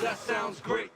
That sounds great.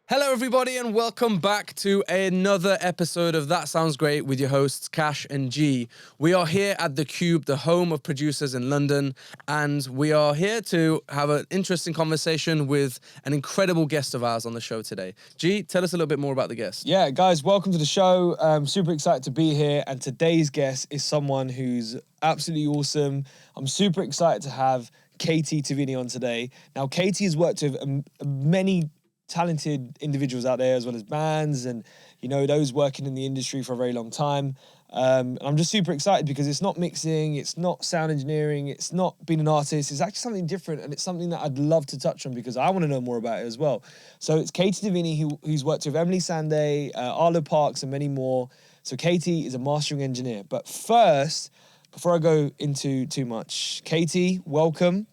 Hello, everybody, and welcome back to another episode of That Sounds Great with your hosts, Khash and G. We are here at The Cube, the home of producers in London, and we are here to have an interesting conversation with an incredible guest of ours on the show today. G, tell us a little bit more about the guest. Yeah, guys, welcome to the show. I'm super excited to be here, and today's guest is someone who's absolutely awesome. I'm super excited to have Katie Tavini on today. Now, Katie has worked with many talented individuals out there, as well as bands and, you know, those working in the industry for a very long time. And I'm just super excited because it's not mixing, it's not sound engineering, it's not being an artist. It's actually something different, and it's something that I'd love to touch on because I want to know more about it as well. So it's Katie Tavini, who's worked with Emeli, Sandé, Arlo Parks, and many more. So Katie is a mastering engineer. But first, before I go into too much, Katie, welcome.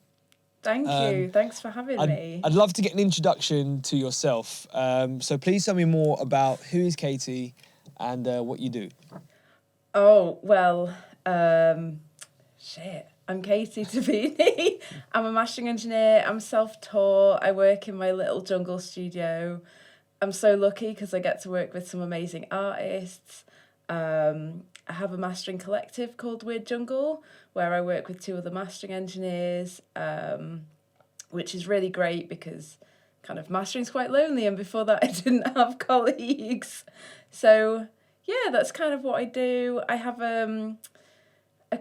Thank you. Thanks for having me. I'd love to get an introduction to yourself. So please tell me more about who is Katie and what you do. Oh, well, shit. I'm Katie Tavini. I'm a mastering engineer. I'm self-taught. I work in my little jungle studio. I'm so lucky because I get to work with some amazing artists. I have a mastering collective called Weird Jungle, where I work with 2 other mastering engineers, which is really great because kind of mastering's quite lonely, and before that I didn't have colleagues. So yeah, that's kind of what I do. I have a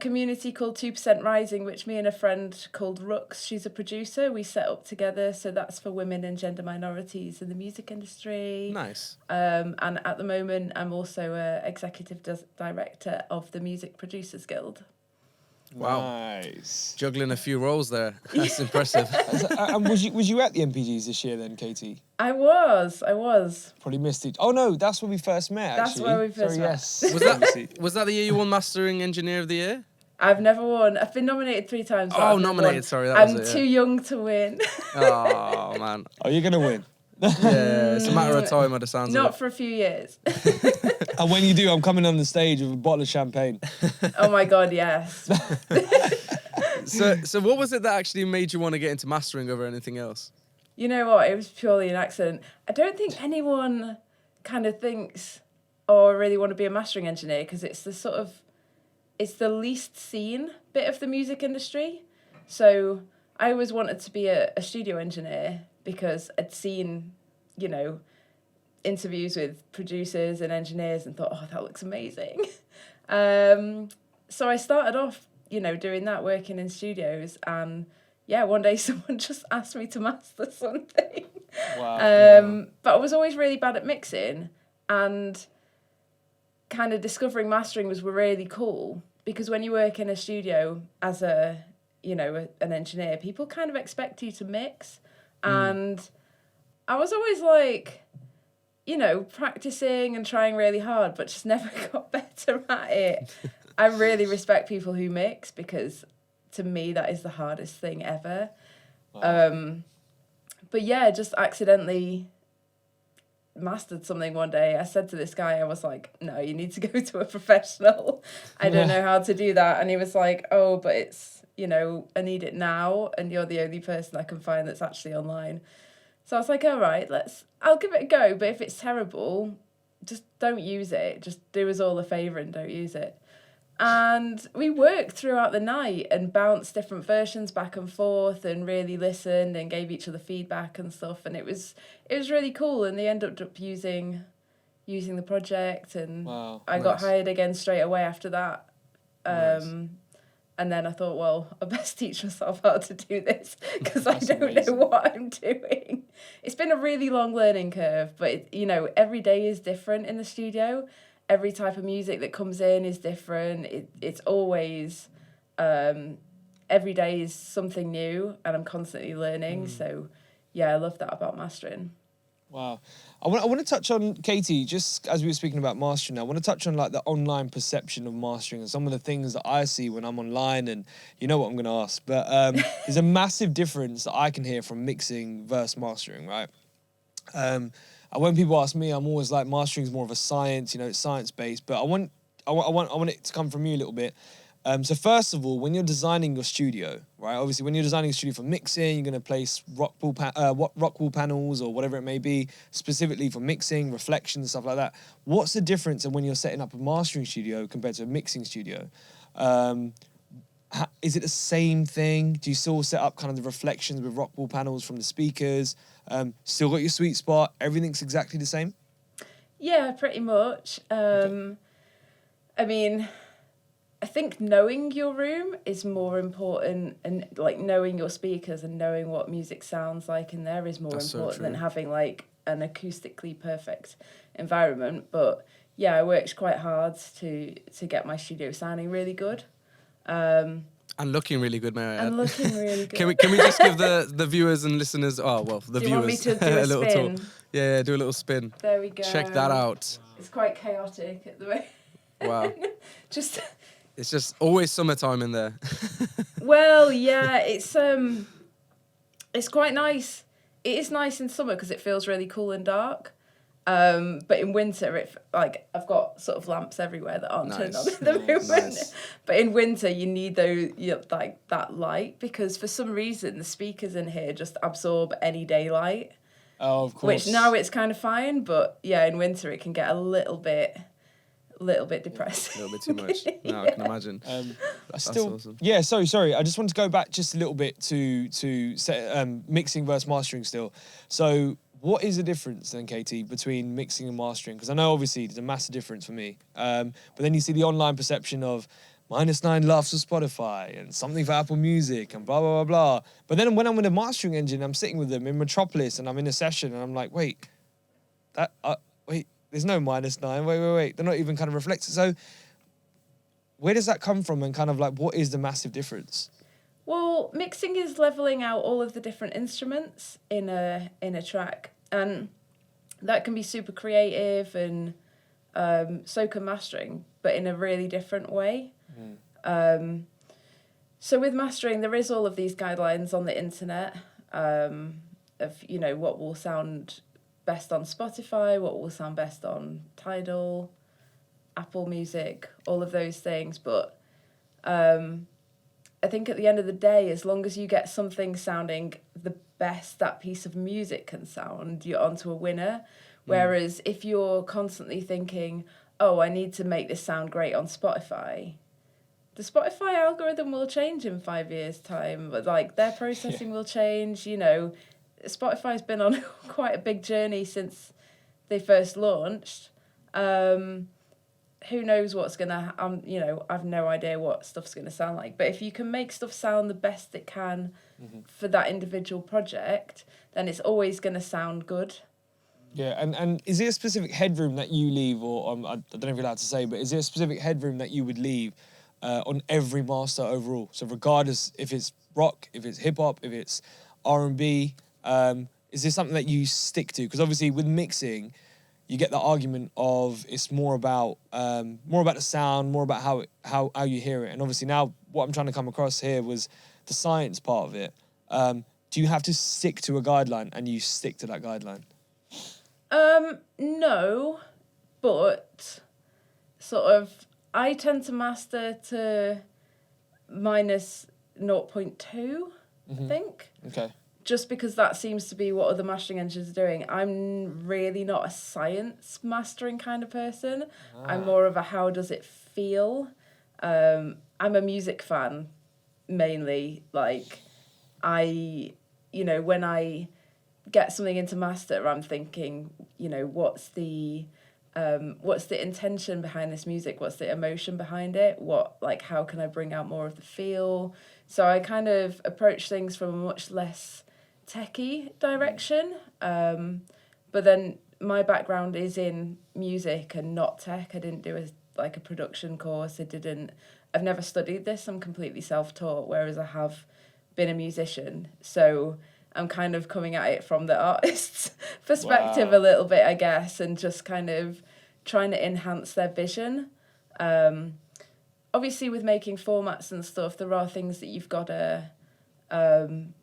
community called 2% Rising, which me and a friend called Rux, she's a producer, we set up together. So that's for women and gender minorities in the music industry. Nice. And at the moment, I'm also a executive director of the Music Producers Guild. Wow. Nice. Juggling a few roles there. That's impressive. And was you at the MPGs this year then, Katie? I was. Probably missed it. Oh no, that's when we first met. That's actually. where we first met. Yes. Was that the year you won Mastering Engineer of the Year? I've never won. I've been nominated 3 times. Oh, nominated, sorry. I'm too young to win. Oh, man. Oh, you're going to win. Yeah, it's a matter of time by the sounds of it. Not for a few years. And when you do, I'm coming on the stage with a bottle of champagne. Oh my God, yes. So what was it that actually made you want to get into mastering over anything else? You know what? It was purely an accident. I don't think anyone kind of thinks, oh, I really want to be a mastering engineer, because it's the least seen bit of the music industry. So I always wanted to be a studio engineer because I'd seen, you know, interviews with producers and engineers and thought, oh, that looks amazing. So I started off, you know, doing that, working in studios, and yeah, one day someone just asked me to master something. Wow. But I was always really bad at mixing, and kind of discovering mastering was really cool, because when you work in a studio as an engineer, people kind of expect you to mix. And I was always like, you know, practicing and trying really hard, but just never got better at it. I really respect people who mix, because to me that is the hardest thing ever. Wow. But yeah, just accidentally mastered something one day. I said to this guy, I was like, no, you need to go to a professional. I don't know how to do that. And he was like, oh, but it's, you know, I need it now, and you're the only person I can find that's actually online. So I was like, all right, I'll give it a go, but if it's terrible, just don't use it. Just do us all a favour and don't use it. And we worked throughout the night and bounced different versions back and forth and really listened and gave each other feedback and stuff. And it was really cool. And they ended up using the project, and I got hired again straight away after that. And then I thought, well, I best teach myself how to do this, because I don't know what I'm doing. It's been a really long learning curve, but, you know, every day is different in the studio. Every type of music that comes in is different. It's always, every day is something new, and I'm constantly learning. So, yeah, I love that about mastering. Wow. I want to touch on, Katie, just as we were speaking about mastering, I want to touch on like the online perception of mastering and some of the things that I see when I'm online, and you know what I'm going to ask, but there's a massive difference that I can hear from mixing versus mastering, right? And when people ask me, I'm always like, mastering is more of a science, you know, it's science-based, but I want it to come from you a little bit. So first of all, when you're designing your studio, right? Obviously, when you're designing a studio for mixing, you're going to place rock wall panels or whatever it may be, specifically for mixing, reflections, stuff like that. What's the difference in when you're setting up a mastering studio compared to a mixing studio? Is it the same thing? Do you still set up kind of the reflections with rock wall panels from the speakers? Still got your sweet spot? Everything's exactly the same? Yeah, pretty much. Okay. I mean, I think knowing your room is more important, and like knowing your speakers and knowing what music sounds like in there is more That's so important than true. having like an acoustically perfect environment. But yeah, I worked quite hard to get my studio sounding really good. And looking really good, may I add? And looking really good. Can we just give the viewers and listeners, the Do you want me viewers to do a little spin? talk? Yeah, do a little spin. There we go. Check that out. It's quite chaotic at the moment. Wow. Just It's just always summertime in there. well, yeah, it's quite nice. It is nice in summer because it feels really cool and dark. But in winter, I've got sort of lamps everywhere that aren't turned on Nice. at the moment. Nice. But in winter, you need like that light because for some reason the speakers in here just absorb any daylight. Oh, of course. Which now it's kind of fine, but yeah, in winter it can get a little bit depressing. A little bit too much. No, I can imagine. That's awesome. Yeah, sorry. I just want to go back just a little bit to mixing versus mastering still. So what is the difference then, Katie, between mixing and mastering? Because I know obviously there's a massive difference for me. But then you see the online perception of -9 laughs for Spotify and something for Apple Music and blah, blah, blah, blah. But then when I'm with a mastering engine, I'm sitting with them in Metropolis and I'm in a session and I'm like, wait, there's no -9. Wait. They're not even kind of reflected. So where does that come from and kind of like what is the massive difference? Well, mixing is leveling out all of the different instruments in a track, and that can be super creative, and so can mastering, but in a really different way. So with mastering, there is all of these guidelines on the internet of what will sound best on Spotify, what will sound best on Tidal, Apple Music, all of those things, but I think at the end of the day, as long as you get something sounding the best that piece of music can sound, you're onto a winner. Whereas if you're constantly thinking, oh, I need to make this sound great on Spotify, the Spotify algorithm will change in 5 years' time. But like their processing will change. Spotify's been on quite a big journey since they first launched. Who knows what's gonna I've no idea what stuff's gonna sound like, but if you can make stuff sound the best it can for that individual project, then it's always gonna sound good. Yeah, and is there a specific headroom that you leave, or I don't know if you're allowed to say, but is there a specific headroom that you would leave on every master overall? So regardless if it's rock, if it's hip hop, if it's R&B, is this something that you stick to? Because obviously with mixing, you get the argument of it's more about the sound, more about how you hear it. And obviously now what I'm trying to come across here was the science part of it. Do you have to stick to a guideline and you stick to that guideline? No, but sort of I tend to master to minus 0.2, I think. Okay. Just because that seems to be what other mastering engines are doing. I'm really not a science mastering kind of person. I'm more of a how does it feel. I'm a music fan, mainly. Like, when I get something into master, I'm thinking, what's the intention behind this music? What's the emotion behind it? How can I bring out more of the feel? So I kind of approach things from a much less techie direction, but then my background is in music and not tech. I didn't do a production course. I've never studied this. I'm completely self-taught, whereas I have been a musician, so I'm kind of coming at it from the artist's perspective a little bit, I guess, and just kind of trying to enhance their vision. Obviously with making formats and stuff, there are things that you've got to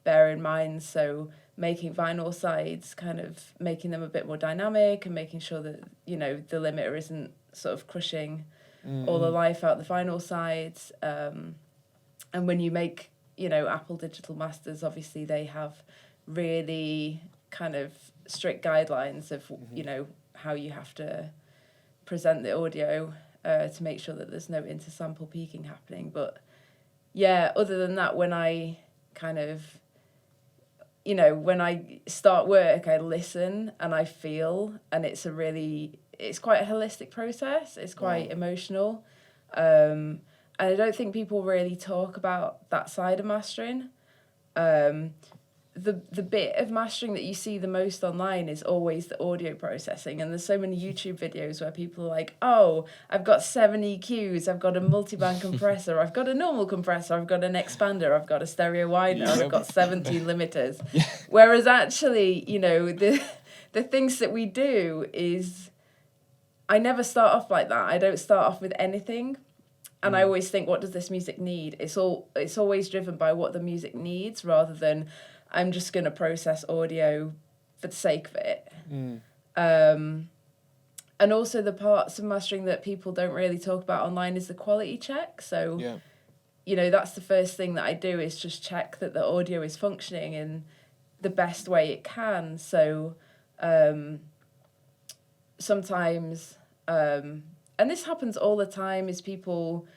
bear in mind. So making vinyl sides, kind of making them a bit more dynamic and making sure that, the limiter isn't sort of crushing all the life out the vinyl sides. And when you make, Apple Digital Masters, obviously they have really kind of strict guidelines of, how you have to present the audio to make sure that there's no intersample peaking happening. But yeah, other than that, when I kind of, when I start work, I listen and I feel, and it's quite a holistic process. It's quite emotional. And I don't think people really talk about that side of mastering. The bit of mastering that you see the most online is always the audio processing, and there's so many YouTube videos where people are like, oh, I've got 7 EQs, I've got a multiband compressor, I've got a normal compressor, I've got an expander, I've got a stereo widener, I've got 17 limiters. Whereas actually, the things that we do is, I never start off like that. I don't start off with anything. And I always think, what does this music need? It's always driven by what the music needs, rather than I'm just going to process audio for the sake of it. And also the parts of mastering that people don't really talk about online is the quality check. So, that's the first thing that I do, is just check that the audio is functioning in the best way it can. So sometimes, and this happens all the time, is people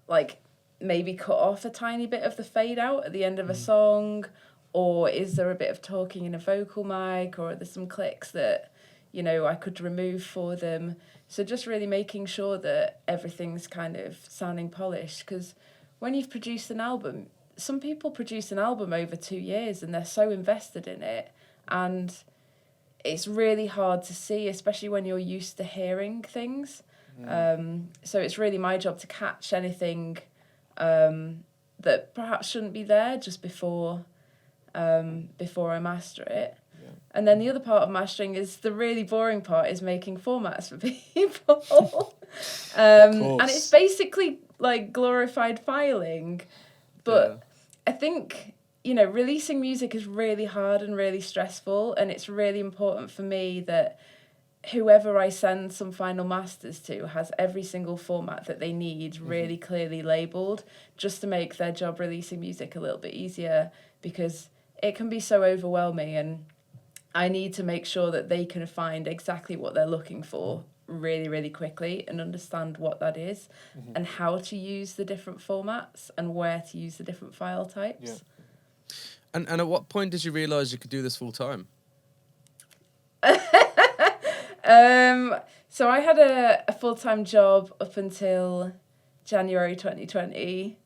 like maybe cut off a tiny bit of the fade out at the end of a song, or is there a bit of talking in a vocal mic, or are there some clicks that, I could remove for them. So just really making sure that everything's kind of sounding polished, because when you've produced an album, some people produce an album over 2 years and they're so invested in it, and it's really hard to see, especially when you're used to hearing things. So it's really my job to catch anything that perhaps shouldn't be there just before I master it. And then the other part of mastering is the really boring part, is making formats for people. And it's basically like glorified filing. But I think, releasing music is really hard and really stressful, and it's really important for me that whoever I send some final masters to has every single format that they need really clearly labelled, just to make their job releasing music a little bit easier, because it can be so overwhelming, and I need to make sure that they can find exactly what they're looking for really, really quickly, and understand what that is, and how to use the different formats, and where to use the different file types. And at what point did you realise you could do this full time? So I had a full-time job up until January 2020,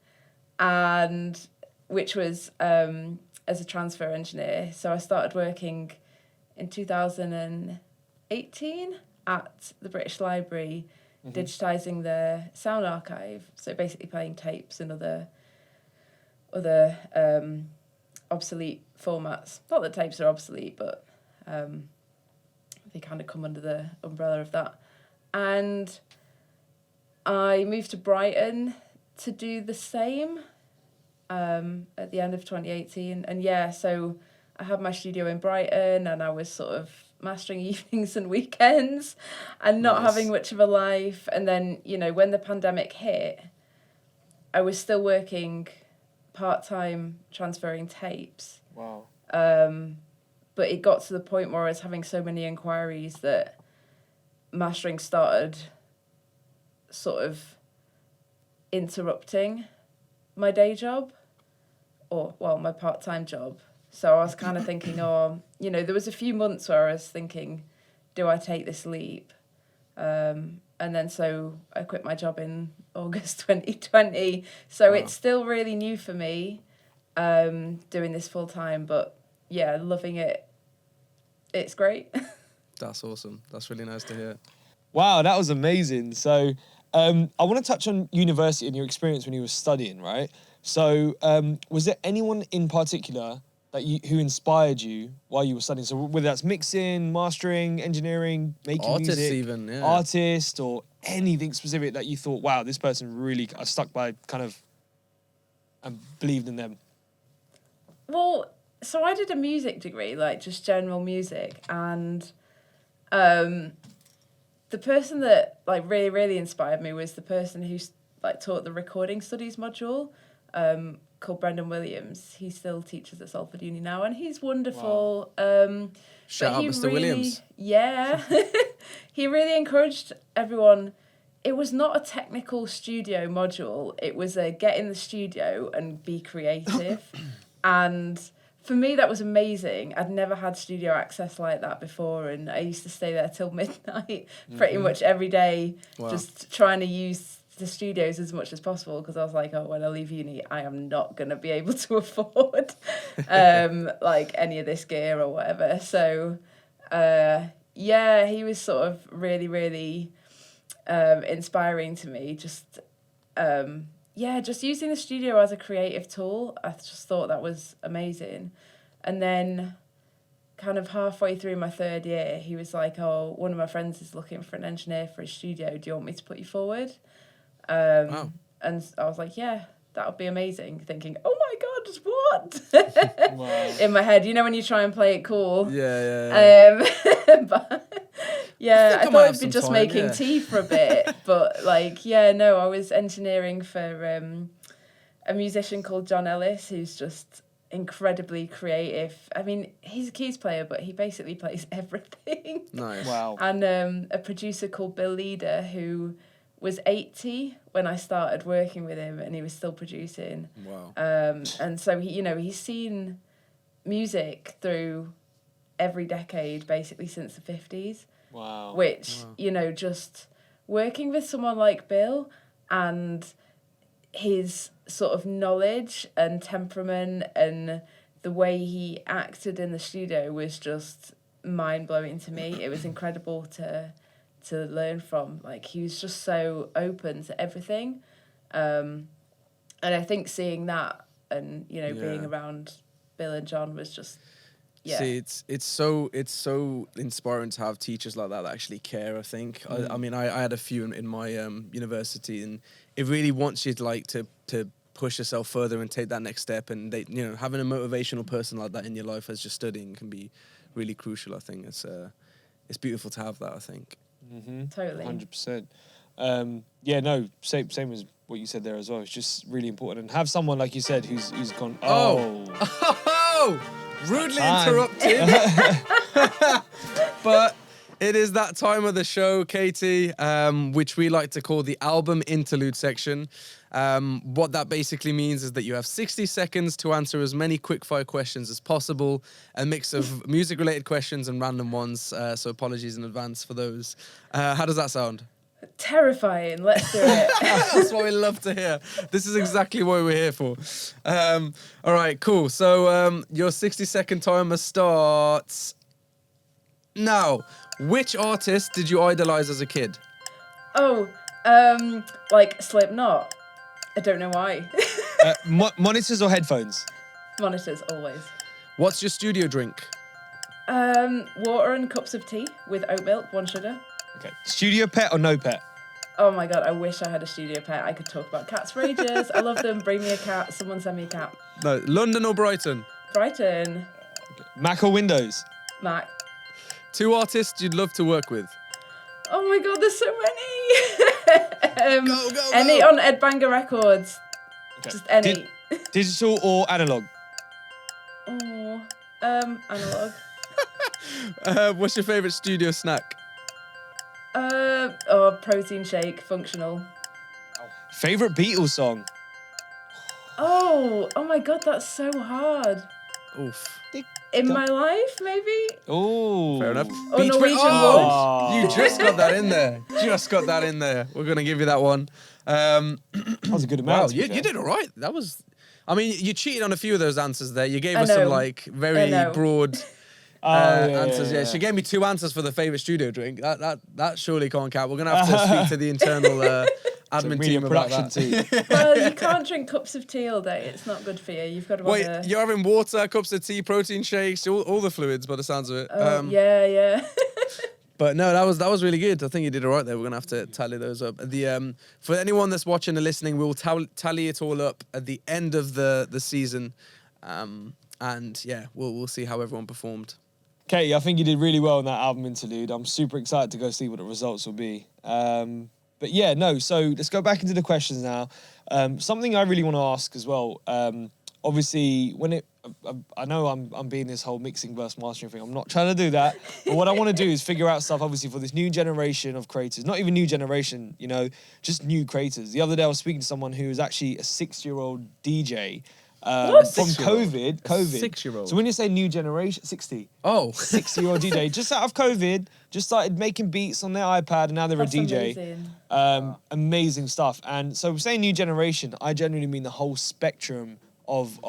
and which was as a transfer engineer. So I started working in 2018 at the British Library, digitising the sound archive. So basically playing tapes and other obsolete formats. Not that tapes are obsolete, but they kind of come under the umbrella of that. And I moved to Brighton to do the same at the end of 2018. And so I had my studio in Brighton, and I was sort of mastering evenings and weekends and not having much of a life. And then, when the pandemic hit, I was still working part-time transferring tapes. Wow. But it got to the point where I was having so many inquiries that mastering started sort of interrupting my day job, my part-time job. So I was kind of thinking, there was a few months where I was thinking, do I take this leap? And then so I quit my job in August 2020. So it's still really new for me, doing this full-time, but loving it. It's great. That's awesome. That's really nice to hear. Wow, that was amazing. So I want to touch on university and your experience when you were studying, right? So was there anyone in particular who inspired you while you were studying? So whether that's mixing, mastering, engineering, making music, artist, or anything specific that you thought, wow, this person really, I stuck by kind of and believed in them. Well, so I did a music degree, like just general music, and the person that like really, really inspired me was the person who like taught the recording studies module, called Brendan Williams. He still teaches at Salford Uni now, and he's wonderful. Shout out Mr. Williams. Yeah, he really encouraged everyone. It was not a technical studio module. It was a get in the studio and be creative. And for me, that was amazing. I'd never had studio access like that before. And I used to stay there till midnight pretty much every day, just trying to use the studios as much as possible, because I was like, oh, when I leave uni, I am not going to be able to afford like any of this gear or whatever. So, yeah, he was sort of really, really... inspiring to me. Just using the studio as a creative tool, I just thought that was amazing. And then kind of halfway through my third year, he was like, oh, one of my friends is looking for an engineer for his studio, do you want me to put you forward? Wow. And I was like, yeah, that would be amazing, thinking, oh my god, what? Wow. In my head, you know, when you try and play it cool. Yeah. But yeah, I I might thought have it'd be some just time, making tea for a bit, but like, yeah, no, I was engineering for a musician called John Ellis, who's just incredibly creative. I mean, he's a keys player, but he basically plays everything. Nice. Wow. And a producer called Bill Leader, who was 80 when I started working with him, and he was still producing. Wow. And so he, you know, he's seen music through every decade, basically since the 50s. Wow. Which, you know, just working with someone like Bill and his sort of knowledge and temperament and the way he acted in the studio was just mind-blowing to me. It was incredible to learn from. Like, he was just so open to everything. And I think seeing that and, you know, being around Bill and John was just... Yeah. See, it's so inspiring to have teachers like that actually care. I think. I mean, I had a few in my university, and it really wants you to like to push yourself further and take that next step. And they, you know, having a motivational person like that in your life as you're studying can be really crucial. I think it's beautiful to have that. I think. Totally. 100%. Yeah, no, same as what you said there as well. It's just really important, and have someone like you said who's gone. Oh. Rudely interrupted. But it is that time of the show, Katie, which we like to call the album interlude section. What that basically means is that you have 60 seconds to answer as many quickfire questions as possible, a mix of music-related questions and random ones, so apologies in advance for those. How does that sound? Terrifying. Let's do it. That's what we love to hear. This is exactly what we're here for. All right, cool. So your 60-second timer starts now. Which artist did you idolize as a kid? Oh, like Slipknot. I don't know why. Monitors or headphones? Monitors, always. What's your studio drink? Water and cups of tea with oat milk, 1 sugar. Okay. Studio pet or no pet? Oh my god, I wish I had a studio pet. I could talk about cats for ages. I love them. Bring me a cat. Someone send me a cat. No, London or Brighton? Brighton. Okay. Mac or Windows? Mac. 2 artists you'd love to work with? Oh my god, there's so many. Go. Any on Ed Banger Records. Okay. Just any. Digital or analog? Oh, analog. What's your favourite studio snack? Protein shake, functional. Favorite Beatles song? Oh my god, that's so hard. Oof. In My Life, maybe? Oh. Fair enough. Or Beach Norwegian Wood. Wood. You just got that in there. Just got that in there. We're going to give you that one. That was a good amount. Wow, to be you fair. did all right. That was... I mean, you cheated on a few of those answers there. You gave I us some, know. like, very I know. broad... Yeah, answers. yeah. She gave me 2 answers for the favourite studio drink. That surely can't count. We're gonna have to speak to the internal admin media team about production that. team. Well, you can't drink cups of tea all day. It's not good for you. You've got to Wait, have a... you're having water, cups of tea, protein shakes, all the fluids by the sounds of it. yeah. But no, that was really good. I think you did all right there. We're gonna have to tally those up. The for anyone that's watching and listening, we'll tally it all up at the end of the season, and yeah, we'll see how everyone performed. Katie, I think you did really well in that album Interlude. I'm super excited to go see what the results will be. But yeah, no, so let's go back into the questions now. Something I really want to ask as well. Obviously, I know I'm being this whole mixing versus mastering thing. I'm not trying to do that. But what I want to do is figure out stuff, obviously, for this new generation of creators. Not even new generation, just new creators. The other day I was speaking to someone who was actually a 6-year-old DJ. What? From COVID. 6-year-old. So when you say new generation, 60. Oh. 60-year-old DJ, just out of COVID, just started making beats on their iPad, and now they're That's a DJ. amazing. Amazing stuff. And so saying new generation, I genuinely mean the whole spectrum of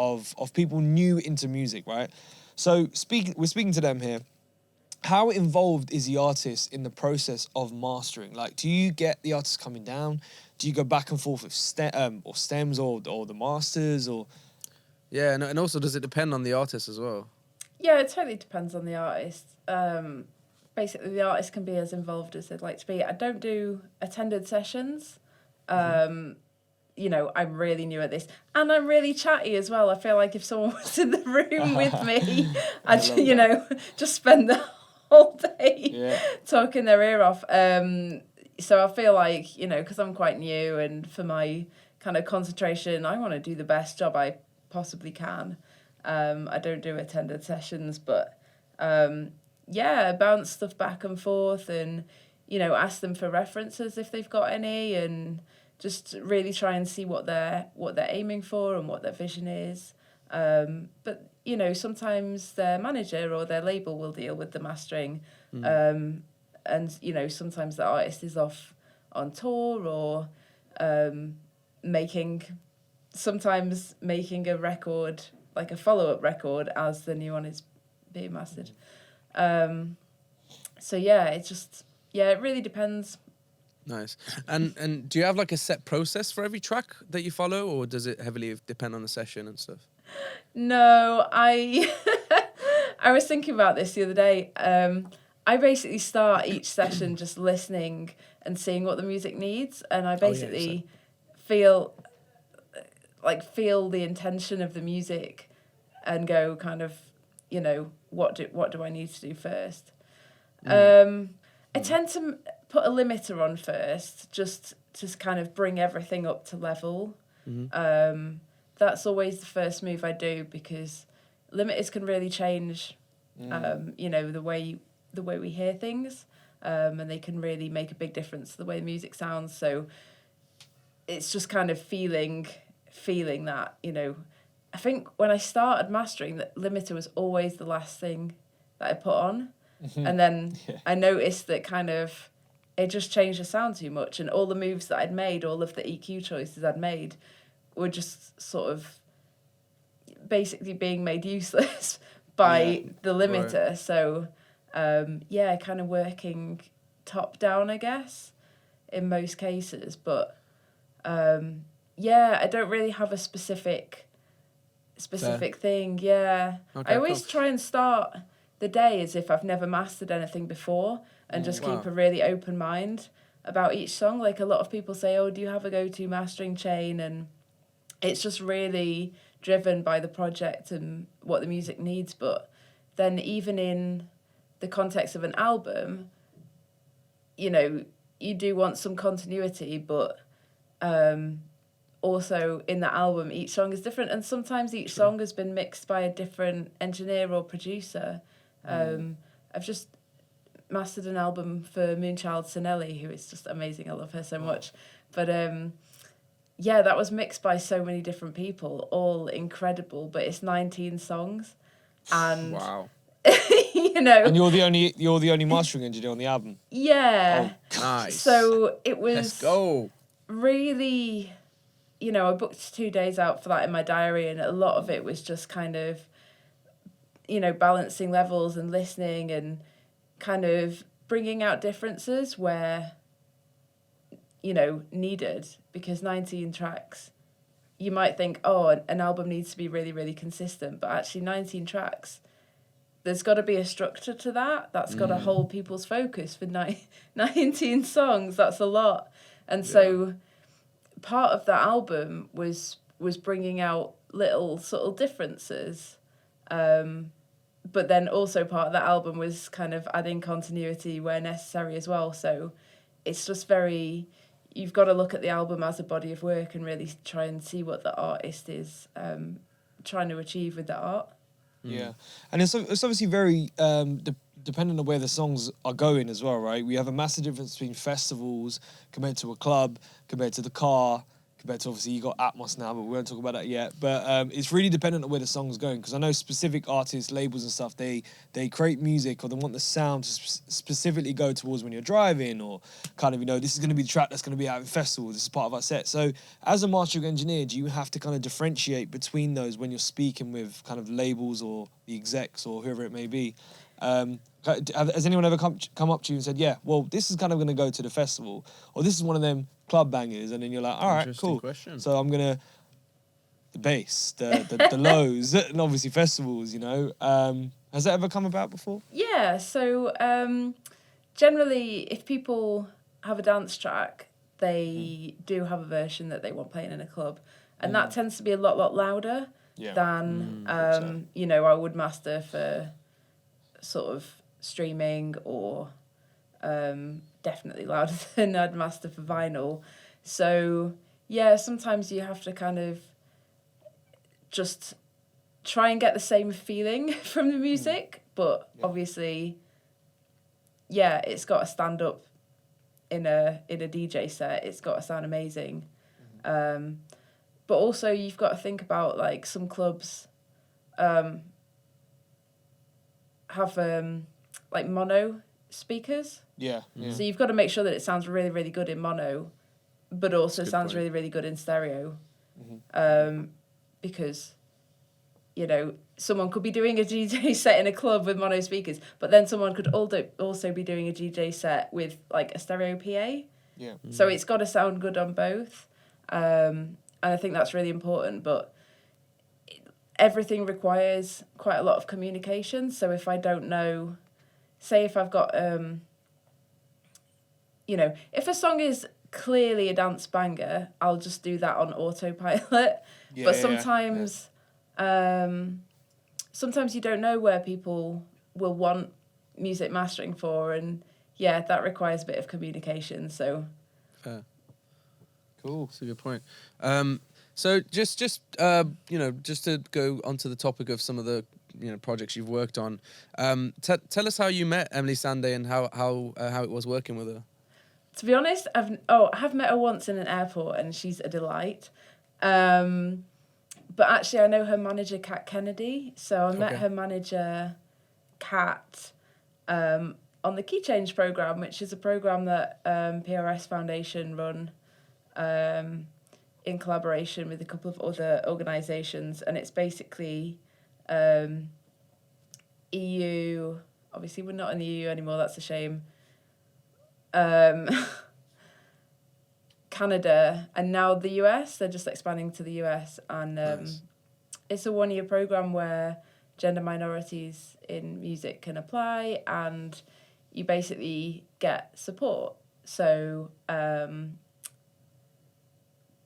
people new into music, right? So we're speaking to them here. How involved is the artist in the process of mastering? Like, do you get the artist coming down? Do you go back and forth with stems or the masters or? Yeah, and also does it depend on the artist as well? Yeah, it totally depends on the artist. Basically, the artist can be as involved as they'd like to be. I don't do attended sessions. I'm really new at this. And I'm really chatty as well. I feel like if someone was in the room with me, I'd, just spend the whole day talking their ear off. So I feel like, because I'm quite new and for my kind of concentration, I want to do the best job I possibly can. I don't do attended sessions, but bounce stuff back and forth and, ask them for references if they've got any and just really try and see what they're aiming for and what their vision is. But, sometimes their manager or their label will deal with the mastering. And, sometimes the artist is off on tour or making a record, like a follow-up record as the new one is being mastered. It really depends. Nice. And do you have like a set process for every track that you follow, or does it heavily depend on the session and stuff? No, I was thinking about this the other day. I basically start each session just listening and seeing what the music needs, and I basically feel the intention of the music and go kind of, what do I need to do first? I tend to put a limiter on first, just to kind of bring everything up to level. That's always the first move I do because limiters can really change, the way we hear things, and they can really make a big difference to the way the music sounds. So it's just kind of feeling that, I think when I started mastering, that limiter was always the last thing that I put on. And then I noticed that kind of it just changed the sound too much, and all the moves that I'd made, all of the EQ choices I'd made were just sort of basically being made useless by the limiter. Right. So, kind of working top down, I guess, in most cases. But, I don't really have a specific thing. Yeah. I always try and start the day as if I've never mastered anything before and just keep a really open mind about each song. Like a lot of people say, oh, do you have a go-to mastering chain? And it's just really driven by the project and what the music needs. But then even in the context of an album, you do want some continuity, but also in that album, each song is different. And sometimes each song has been mixed by a different engineer or producer. I've just mastered an album for Moonchild Sonelli, who is just amazing. I love her so much. But that was mixed by so many different people, all incredible. But it's 19 songs, and wow. And you're the only mastering engineer on the album. Yeah. Oh, nice. So it was. Let's go. Really, I booked 2 days out for that in my diary, and a lot of it was just kind of, balancing levels and listening and kind of bringing out differences where, needed, because 19 tracks, you might think, oh, an album needs to be really, really consistent, but actually 19 tracks, there's got to be a structure to that. That's got to hold people's focus for 19 songs. That's a lot. And so part of that album was bringing out little subtle differences, but then also part of that album was kind of adding continuity where necessary as well. So it's just very, you've got to look at the album as a body of work and really try and see what the artist is trying to achieve with the art. Yeah, and it's obviously very dependent on where the songs are going as well, right? We have a massive difference between festivals compared to a club, compared to the car, compared to obviously you got Atmos now, but we won't talk about that yet. But it's really dependent on where the song's going, because I know specific artists, labels and stuff, they create music or they want the sound to specifically go towards when you're driving, or kind of, you know, this is going to be the track that's going to be out in festival, this is part of our set. So as a mastering engineer, do you have to kind of differentiate between those when you're speaking with kind of labels or the execs or whoever it may be? Has anyone ever come up to you and said, yeah, well, this is kind of going to go to the festival, or this is one of them club bangers, and then you're like, all right, cool. Question. So I'm going to, the bass, the lows, and obviously festivals, you know. Has that ever come about before? Yeah, so generally, if people have a dance track, they do have a version that they want playing in a club, and that tends to be a lot louder than, you know, I would master for sort of streaming, or definitely louder than I'd master for vinyl. So yeah, sometimes you have to kind of just try and get the same feeling from the music, but obviously, yeah, it's got to stand up in a DJ set. It's got to sound amazing. But also you've got to think about, like, some clubs have like mono speakers. Yeah. So you've got to make sure that it sounds really, really good in mono, but also sounds really, really good in stereo. Because, you know, someone could be doing a DJ set in a club with mono speakers, but then someone could also be doing a DJ set with, like, a stereo PA. Yeah. So it's got to sound good on both. And I think that's really important, but everything requires quite a lot of communication. So if I don't know, say if I've got, you know, if a song is clearly a dance banger, I'll just do that on autopilot. But sometimes, sometimes you don't know where people will want music mastering for, and yeah, that requires a bit of communication. So, Cool. That's a good point. So just you know, just to go onto the topic of some of the, you know, projects you've worked on, tell us how you met Emeli Sandé and how it was working with her. To be honest, I have met her once in an airport, and she's a delight. But actually, I know her manager, Kat Kennedy. So I met her manager, Kat, on the Key Change program, which is a program that PRS Foundation run in collaboration with a couple of other organisations, and it's basically EU. Obviously, we're not in the EU anymore. That's a shame. Canada, and now the US. They're just expanding to the US, and Nice. It's a 1-year program where gender minorities in music can apply, and you basically get support. So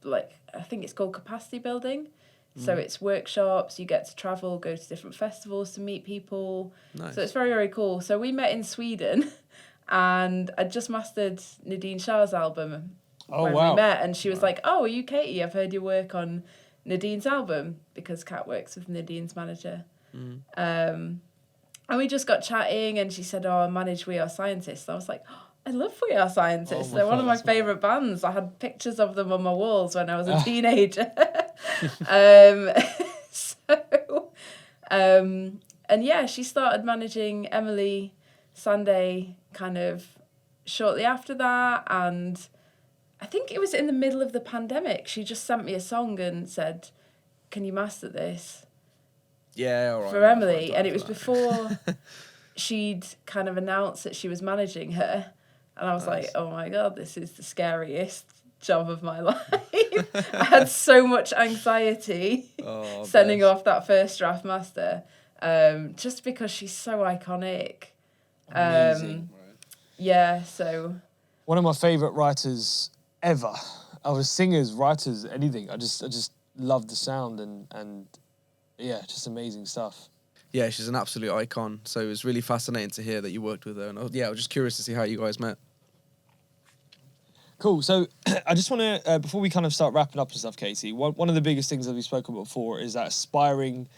like, I think it's called capacity building. So it's workshops, you get to travel, go to different festivals to meet people. Nice. So it's very, very cool. So we met in Sweden, and I just mastered Nadine Shah's album when we met, and she was like, "Oh, are you Katie? I've heard your work on Nadine's album," because Kat works with Nadine's manager. And we just got chatting, and she said, "Oh, I manage We Are Scientists." I was like, "Oh, I love We Are Scientists. They're one of my favourite bands. I had pictures of them on my walls when I was a teenager." And yeah, she started managing Emeli Sandé kind of shortly after that, and I think it was in the middle of the pandemic. She just sent me a song and said, "Can you master this?" Yeah, all right. For Emeli, and it was before she'd kind of announced that she was managing her, and I was like, "Oh my God, this is the scariest job of my life." I had so much anxiety sending off that first draft master, just because she's so iconic. Amazing. Yeah, so One of my favourite writers ever. I was singers, writers, anything. I just love the sound and yeah, just amazing stuff. yeah, she's an absolute icon. So it was really fascinating to hear that you worked with her. And I was just curious to see how you guys met. Cool. So I just want to, before we kind of start wrapping up and stuff, Katie, one of the biggest things that we've spoken about before is that aspiring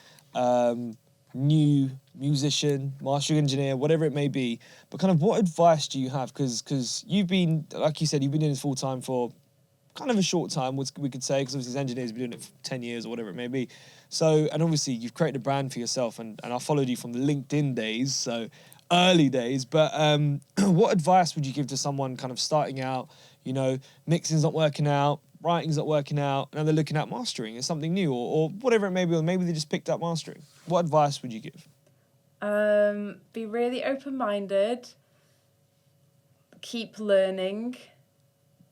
new musician, mastering engineer, whatever it may be. But kind of what advice do you have? Because you've been, like you said, you've been doing this full time for kind of a short time, we could say, because obviously as engineers, you've been doing it for 10 years or whatever it may be. So, and obviously you've created a brand for yourself, and I followed you from the LinkedIn days, so early days. But what advice would you give to someone kind of starting out, you know, mixing's not working out, writing's not working out, and they're looking at mastering, it's something new, or whatever it may be, or maybe they just picked up mastering. What advice would you give? Be really open-minded, keep learning,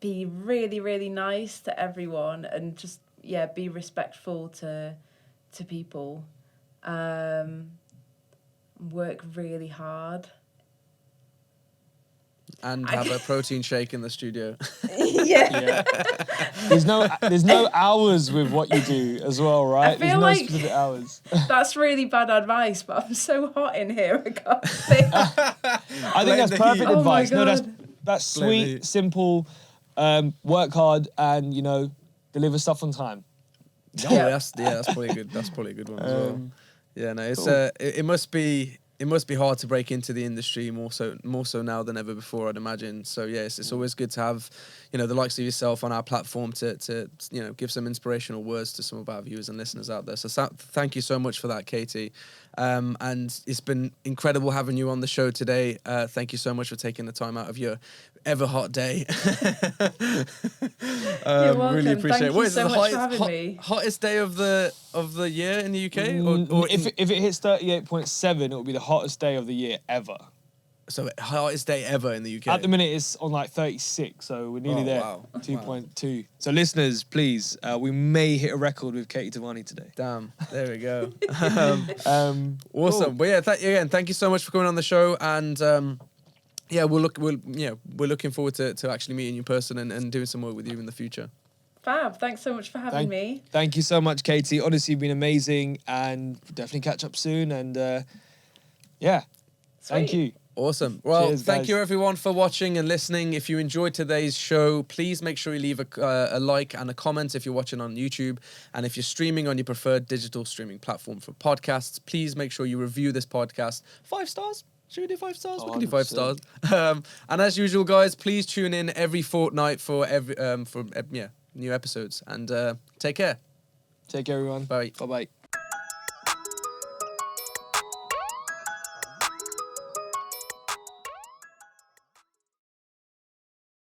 be really, really nice to everyone, and just, be respectful to people. Work really hard. And have a protein shake in the studio. Yeah. There's no hours with what you do as well, right? I feel There's no like specific hours. That's really bad advice, but I'm so hot in here, I can't think. I think that's perfect Oh my advice. No, God. that's Blame me. sweet, simple. Work hard and, you know, deliver stuff on time. That's probably good. That's probably a good one as well. Yeah, no, it's Cool. it must be hard to break into the industry more so now than ever before, I'd imagine. So yes, it's always good to have, you know, the likes of yourself on our platform to you know, give some inspirational words to some of our viewers and listeners out there. So thank you so much for that, Katie. And it's been incredible having you on the show today. Thank you so much for taking the time out of your ever hot day. You're welcome. Really appreciate Thank it. What you is so it, the much for having me. hottest day of the year in the UK? Or If it hits 38.7, it will be the hottest day of the year ever. So hottest day ever in the UK. At the minute, it's on like 36, so we're nearly there. Wow. 2.2. So listeners, please, we may hit a record with Katie Tavini today. Damn, there we go. Awesome. Cool. But yeah, again, thank you so much for coming on the show, and we're looking forward to actually meeting you in person and doing some work with you in the future. Fab, thanks so much for having me. Thank you so much, Katie. Honestly, you've been amazing, and definitely catch up soon. And thank Sweet. you. Awesome. Well, Cheers, thank guys. you everyone for watching and listening. If you enjoyed today's show, please make sure you leave a like and a comment if you're watching on YouTube. And if you're streaming on your preferred digital streaming platform for podcasts, please make sure you review this podcast. 5 stars? Should we do 5 stars? We can do 5 stars. And as usual, guys, please tune in every fortnight for new episodes. And take care. Take care, everyone. Bye. Bye-bye.